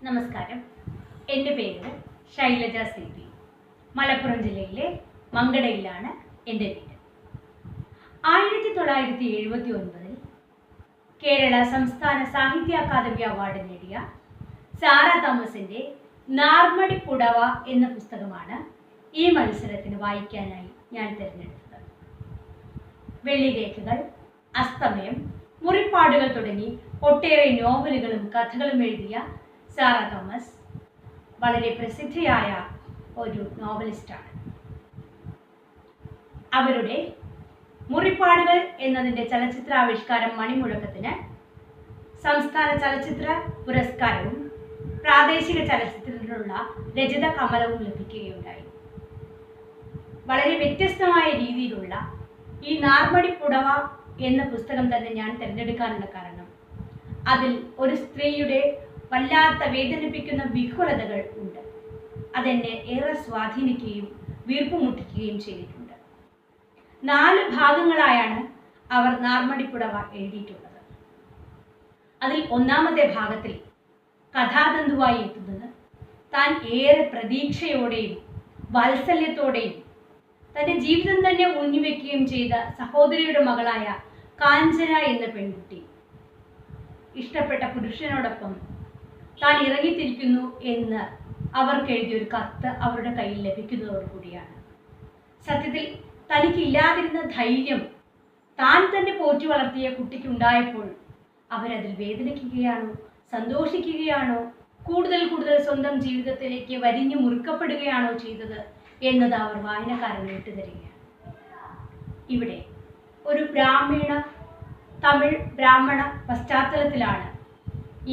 നമസ്കാരം. എൻ്റെ പേര് ശൈലജ സി പി. മലപ്പുറം ജില്ലയിലെ മങ്കടയിലാണ് എൻ്റെ വീട്. 1979 കേരള സംസ്ഥാന സാഹിത്യ അക്കാദമി അവാർഡ് നേടിയ സാറ തോമസിൻ്റെ നാർമടി പുടവ എന്ന പുസ്തകമാണ് ഈ മത്സരത്തിന് വായിക്കാനായി ഞാൻ തിരഞ്ഞെടുത്തത്. വെള്ളിരേഖകൾ, അസ്തമയം, മുറിപ്പാടുകൾ തുടങ്ങി ഒട്ടേറെ നോവലുകളും കഥകളും എഴുതിയ സാറ തോമസ് വളരെ പ്രസിദ്ധിയായ ഒരു നോവലിസ്റ്റാണ്. അവരുടെ മുറിപ്പാടുകൾ എന്നതിൻ്റെ ചലച്ചിത്രാവിഷ്കാരം മണിമുഴക്കത്തിന് സംസ്ഥാന ചലച്ചിത്ര പുരസ്കാരവും പ്രാദേശിക ചലച്ചിത്രത്തിനുള്ള രജത കമലവും ലഭിക്കുകയുണ്ടായി. വളരെ വ്യത്യസ്തമായ രീതിയിലുള്ള ഈ നാർമടി പുടവ എന്ന പുസ്തകം തന്നെ ഞാൻ തിരഞ്ഞെടുക്കാനുള്ള കാരണം അതിൽ ഒരു സ്ത്രീയുടെ വല്ലാത്ത വേദനിപ്പിക്കുന്ന വിഹുലതകൾ ഉണ്ട്. അതെന്നെ ഏറെ സ്വാധീനിക്കുകയും വീർപ്പുമുട്ടിക്കുകയും ചെയ്തിട്ടുണ്ട്. 4 ഭാഗങ്ങളായാണ് അവർ നാർമടി പുടവ എഴുതിയിട്ടുള്ളത്. അതിൽ ഒന്നാമത്തെ ഭാഗത്തിൽ കഥാതന്തുവായി എത്തുന്നത് താൻ ഏറെ പ്രതീക്ഷയോടെയും വാത്സല്യത്തോടെയും തൻ്റെ ജീവിതം തന്നെ ഊന്നിവെക്കുകയും ചെയ്ത സഹോദരിയുടെ മകളായ കാഞ്ചന എന്ന പെൺകുട്ടി ഇഷ്ടപ്പെട്ട പുരുഷനോടൊപ്പം താൻ ഇറങ്ങിത്തിരിക്കുന്നു എന്ന് അവർക്ക് എഴുതിയൊരു കത്ത് അവരുടെ കയ്യിൽ ലഭിക്കുന്നതോടുകൂടിയാണ്. സത്യത്തിൽ തനിക്കില്ലാതിരുന്ന ധൈര്യം താൻ തന്നെ പോറ്റി വളർത്തിയ കുട്ടിക്കുണ്ടായപ്പോൾ അവരതിൽ വേദനിക്കുകയാണോ, സന്തോഷിക്കുകയാണോ, കൂടുതൽ സ്വന്തം ജീവിതത്തിലേക്ക് വരിഞ്ഞു മുറുക്കപ്പെടുകയാണോ ചെയ്തത് എന്നത് അവർ വായനക്കാരന് വിട്ടുതരികയാണ്. ഇവിടെ ഒരു തമിഴ് ബ്രാഹ്മണ പശ്ചാത്തലത്തിലാണ്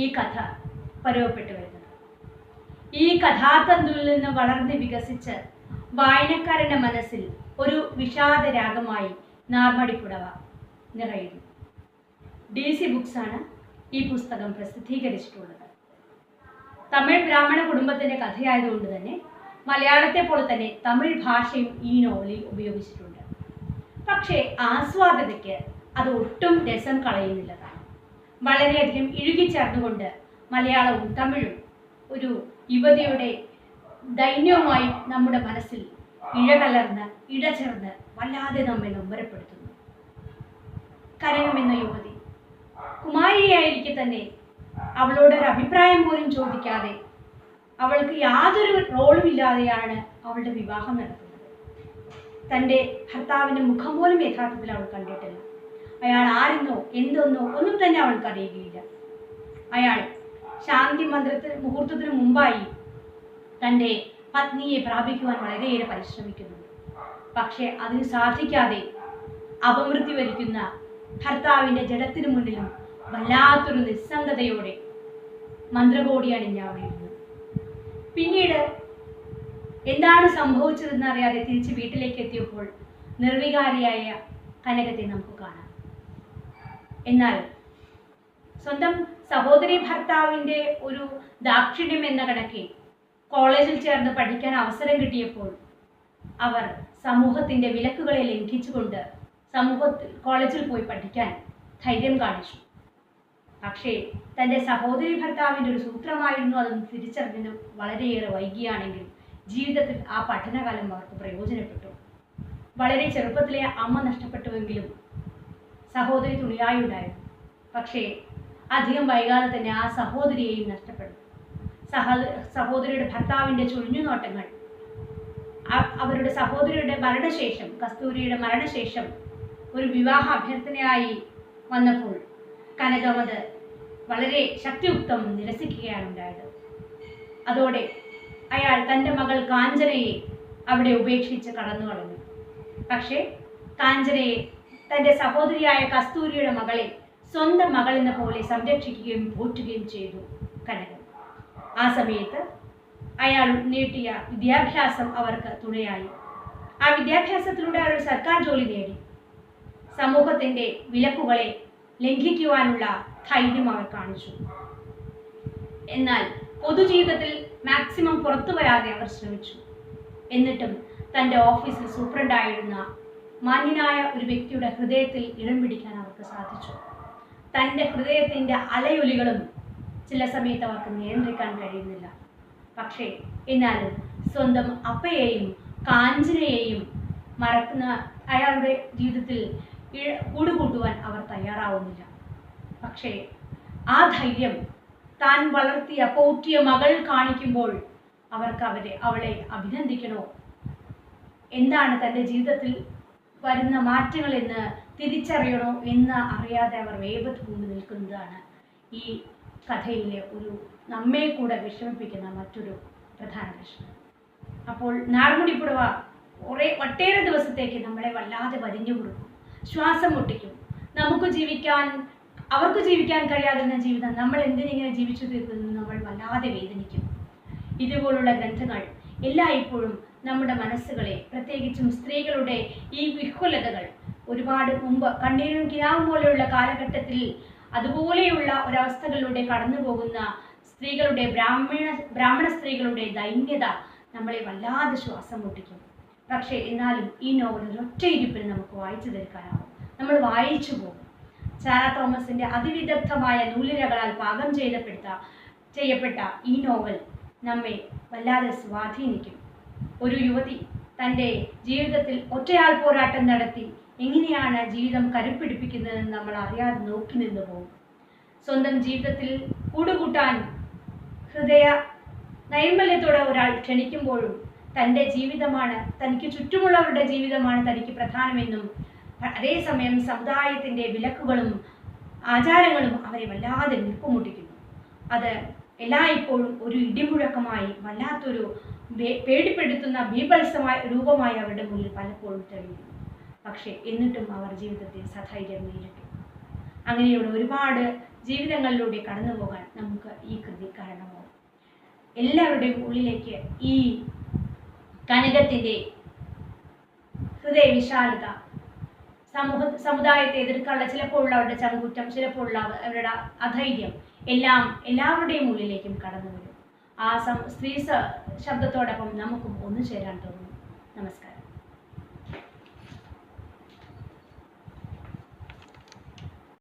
ഈ കഥ പരവപ്പെട്ടു വരുന്നത്. ഈ കഥാതന്തുവിൽ നിന്ന് വളർന്ന് വികസിച്ച് വായനക്കാരൻ്റെ മനസ്സിൽ ഒരു വിഷാദരാഗമായി നാർമടി പുടവ നിറയുന്നു. DC ബുക്സാണ് ഈ പുസ്തകം പ്രസിദ്ധീകരിച്ചിട്ടുള്ളത്. തമിഴ് ബ്രാഹ്മണ കുടുംബത്തിൻ്റെ കഥയായതുകൊണ്ട് തന്നെ മലയാളത്തെ പോലെ തന്നെ തമിഴ് ഭാഷയും ഈ നോവലിൽ ഉപയോഗിച്ചിട്ടുണ്ട്. പക്ഷേ ആസ്വാദകയ്ക്ക് അത് ഒട്ടും രസം കളയുന്നില്ലതാണ്. വളരെയധികം ഇഴുകിച്ചേർന്നുകൊണ്ട് മലയാളവും തമിഴും ഒരു യുവതിയുടെ ദൈന്യവുമായി നമ്മുടെ മനസ്സിൽ ഇഴകലർന്ന് ഇടചേർന്ന് വല്ലാതെ നമ്മെ നൊമ്പരപ്പെടുത്തുന്നു. കനകം എന്ന യുവതി കുമാരിയായിരിക്കെ തന്നെ അവളോടൊരു അഭിപ്രായം പോലും ചോദിക്കാതെ അവൾക്ക് യാതൊരു റോളും ഇല്ലാതെയാണ് അവളുടെ വിവാഹം നടത്തുന്നത്. തൻ്റെ ഭർത്താവിൻ്റെ മുഖം പോലും യഥാർത്ഥത്തിൽ അവൾ കണ്ടിട്ടില്ല. അയാൾ ആരെന്നോ എന്തെന്നോ ഒന്നും തന്നെ അവൾക്ക് അറിയുകയില്ല. അയാൾ ശാന്തി മുഹൂർത്തത്തിന് മുമ്പായി തൻ്റെ പത്നിയെ പ്രാപിക്കുവാൻ വളരെയേറെ പരിശ്രമിക്കുന്നുണ്ട്. പക്ഷേ അതിന് സാധിക്കാതെ അപമൃത്യു വരിക്കുന്ന ഭർത്താവിൻ്റെ ജഡത്തിനു മുന്നിലും വല്ലാത്തൊരു നിസ്സംഗതയോടെ മന്ത്രകോടി അണിഞ്ഞ അവളിരുന്നു. പിന്നീട് എന്താണ് സംഭവിച്ചതെന്ന് അറിയാതെ തിരിച്ച് വീട്ടിലേക്ക് എത്തിയപ്പോൾ നിർവികാരിയായ കനകത്തെ നമുക്ക് കാണാം. എന്നാൽ സ്വന്തം സഹോദരി ഭർത്താവിൻ്റെ ഒരു ദാക്ഷിണ്യം എന്ന കണക്കെ കോളേജിൽ ചേർന്ന് പഠിക്കാൻ അവസരം കിട്ടിയപ്പോൾ അവർ സമൂഹത്തിൻ്റെ വിലക്കുകളെ ലംഘിച്ചുകൊണ്ട് കോളേജിൽ പോയി പഠിക്കാൻ ധൈര്യം കാണിച്ചു. പക്ഷേ തൻ്റെ സഹോദരി ഭർത്താവിൻ്റെ ഒരു സൂത്രമായിരുന്നു അതൊന്ന് തിരിച്ചറിഞ്ഞത് വളരെയേറെ വൈകിയാണെങ്കിൽ ജീവിതത്തിൽ ആ പഠനകാലം അവർക്ക് പ്രയോജനപ്പെട്ടു. വളരെ ചെറുപ്പത്തിലെ അമ്മ നഷ്ടപ്പെട്ടുവെങ്കിലും സഹോദരി തുണിയായുണ്ടായിരുന്നു. പക്ഷേ അധികം വൈകാതെ തന്നെ ആ സഹോദരിയെയും നഷ്ടപ്പെടും. സഹോദരിയുടെ ഭർത്താവിൻ്റെ ചുഴിഞ്ഞുനോട്ടങ്ങൾ അവരുടെ സഹോദരിയുടെ മരണശേഷം, കസ്തൂരിയുടെ മരണശേഷം ഒരു വിവാഹ അഭ്യർത്ഥനയായി വന്നപ്പോൾ കനകമത് വളരെ ശക്തിയുക്തം നിരസിക്കുകയാണ് ഉണ്ടായത്. അതോടെ അയാൾ തൻ്റെ മകൾ കാഞ്ചനയെ അവിടെ ഉപേക്ഷിച്ച് കടന്നു കളഞ്ഞു. പക്ഷേ കാഞ്ചനയെ, തൻ്റെ സഹോദരിയായ കസ്തൂരിയുടെ മകളെ സ്വന്തം മകളെന്ന പോലെ സംരക്ഷിക്കുകയും പോറ്റുകയും ചെയ്തു കനകൻ. ആ സമയത്ത് അയാൾ നീട്ടിയ വിദ്യാഭ്യാസം അവർക്ക് തുണയായി. ആ വിദ്യാഭ്യാസത്തിലൂടെ അവർ സർക്കാർ ജോലി നേടി. സമൂഹത്തിൻ്റെ വിലക്കുകളെ ലംഘിക്കുവാനുള്ള ധൈര്യം അവർ കാണിച്ചു. എന്നാൽ പൊതുജീവിതത്തിൽ മാക്സിമം പുറത്തു വരാതെ അവർ ശ്രമിച്ചു. എന്നിട്ടും തൻ്റെ ഓഫീസിൽ സൂപ്രണ്ടായിരുന്ന മാന്യനായ ഒരു വ്യക്തിയുടെ ഹൃദയത്തിൽ ഇടം പിടിക്കാൻ അവർക്ക് സാധിച്ചു. തൻ്റെ ഹൃദയത്തിൻ്റെ അലയൊലികളും ചില സമയത്ത് അവർക്ക് നിയന്ത്രിക്കാൻ കഴിയുന്നില്ല. പക്ഷേ എന്നാലും സ്വന്തം അപ്പയെയും കാഞ്ചനയെയും മറക്കുന്ന അയാളുടെ ജീവിതത്തിൽ കൂടുകൂട്ടുവാൻ അവർ തയ്യാറാവുന്നില്ല. പക്ഷേ ആ ധൈര്യം താൻ വളർത്തിയ പോറ്റിയ മകൾ കാണിക്കുമ്പോൾ അവർക്ക് അവളെ അഭിനന്ദിക്കണോ, എന്താണ് തൻ്റെ ജീവിതത്തിൽ വരുന്ന മാറ്റങ്ങൾ എന്ന് തിരിച്ചറിയണോ എന്ന് അറിയാതെ അവർ വേവത്ത് കൊണ്ട് നിൽക്കുന്നതാണ് ഈ കഥയിലെ ഒരു നമ്മെ കൂടെ വിഷമിപ്പിക്കുന്ന മറ്റൊരു പ്രധാന പ്രശ്നം. അപ്പോൾ നാർമുടിപ്പുടവ ഒട്ടേറെ ദിവസത്തേക്ക് നമ്മളെ വല്ലാതെ വരിഞ്ഞു കൊടുക്കും, ശ്വാസം മുട്ടിക്കും. അവർക്ക് ജീവിക്കാൻ കഴിയാതിരുന്ന ജീവിതം നമ്മൾ എന്തിനിങ്ങനെ ജീവിച്ചു തീർക്കുന്നു നമ്മൾ വല്ലാതെ വേദനിക്കും. ഇതുപോലുള്ള ഗ്രന്ഥങ്ങൾ എല്ലായ്പ്പോഴും നമ്മുടെ മനസ്സുകളെ, പ്രത്യേകിച്ചും സ്ത്രീകളുടെ ഈ വിഹ്വലതകൾ, ഒരുപാട് മുമ്പ് കണ്ണീരും കിനാവും പോലെയുള്ള കാലഘട്ടത്തിൽ അതുപോലെയുള്ള ഒരവസ്ഥകളിലൂടെ കടന്നു പോകുന്ന സ്ത്രീകളുടെ ബ്രാഹ്മണ സ്ത്രീകളുടെ ദൈന്യത നമ്മളെ വല്ലാതെ ശ്വാസം മുട്ടിക്കും. പക്ഷേ എന്നാലും ഈ നോവൽ ഒരൊറ്റ ഇരിപ്പിൽ നമുക്ക് വായിച്ചു തീർക്കാനാവും. നമ്മൾ വായിച്ചു പോകും. സാറാ തോമസിന്റെ അതിവിദഗ്ധമായ നൂലിരകളാൽ പാകം ചെയ്യപ്പെട്ട ഈ നോവൽ നമ്മെ വല്ലാതെ സ്വാധീനിക്കും. ഒരു യുവതി തൻ്റെ ജീവിതത്തിൽ ഒറ്റയാൾ പോരാട്ടം നടത്തി എങ്ങനെയാണ് ജീവിതം കരുപ്പിടിപ്പിക്കുന്നതെന്ന് നമ്മൾ അറിയാതെ നോക്കി നിന്നു പോകും. സ്വന്തം ജീവിതത്തിൽ കൂടുകൂട്ടാൻ ഹൃദയ നൈർമല്യത്തോടെ ഒരാൾ ക്ഷണിക്കുമ്പോഴും തൻ്റെ ജീവിതമാണ്, തനിക്ക് ചുറ്റുമുള്ളവരുടെ ജീവിതമാണ് തനിക്ക് പ്രധാനമെന്നും അതേസമയം സമുദായത്തിൻ്റെ വിലക്കുകളും ആചാരങ്ങളും അവരെ വല്ലാതെ വീർപ്പുമുട്ടിക്കുന്നു. അത് എല്ലായ്പ്പോഴും ഒരു ഇടിമുഴക്കമായി വല്ലാത്തൊരു പേടിപ്പെടുത്തുന്ന ബീഭത്സമായ രൂപമായി അവരുടെ മുന്നിൽ പലപ്പോഴും തെളിയുന്നു. പക്ഷേ എന്നിട്ടും അവർ ജീവിതത്തെ സധൈര്യം നേരിട്ടു. അങ്ങനെയുള്ള ഒരുപാട് ജീവിതങ്ങളിലൂടെ കടന്നു പോകാൻ നമുക്ക് ഈ കൃതി കാരണമാവും. എല്ലാവരുടെയും ഉള്ളിലേക്ക് ഈ കനകത്തിൻ്റെ ഹൃദയവിശാലത, സമുദായത്തെ എതിർക്കാനുള്ള ചിലപ്പോഴുള്ള അവരുടെ ചങ്കൂറ്റം, ചിലപ്പോഴുള്ള അവരുടെ അധൈര്യം എല്ലാം എല്ലാവരുടെയും ഉള്ളിലേക്കും കടന്നു വരും. ആ സ്ത്രീ ശബ്ദത്തോടൊപ്പം നമുക്കും ഒന്നു ചേരാൻ തോന്നുന്നു. നമസ്കാരം.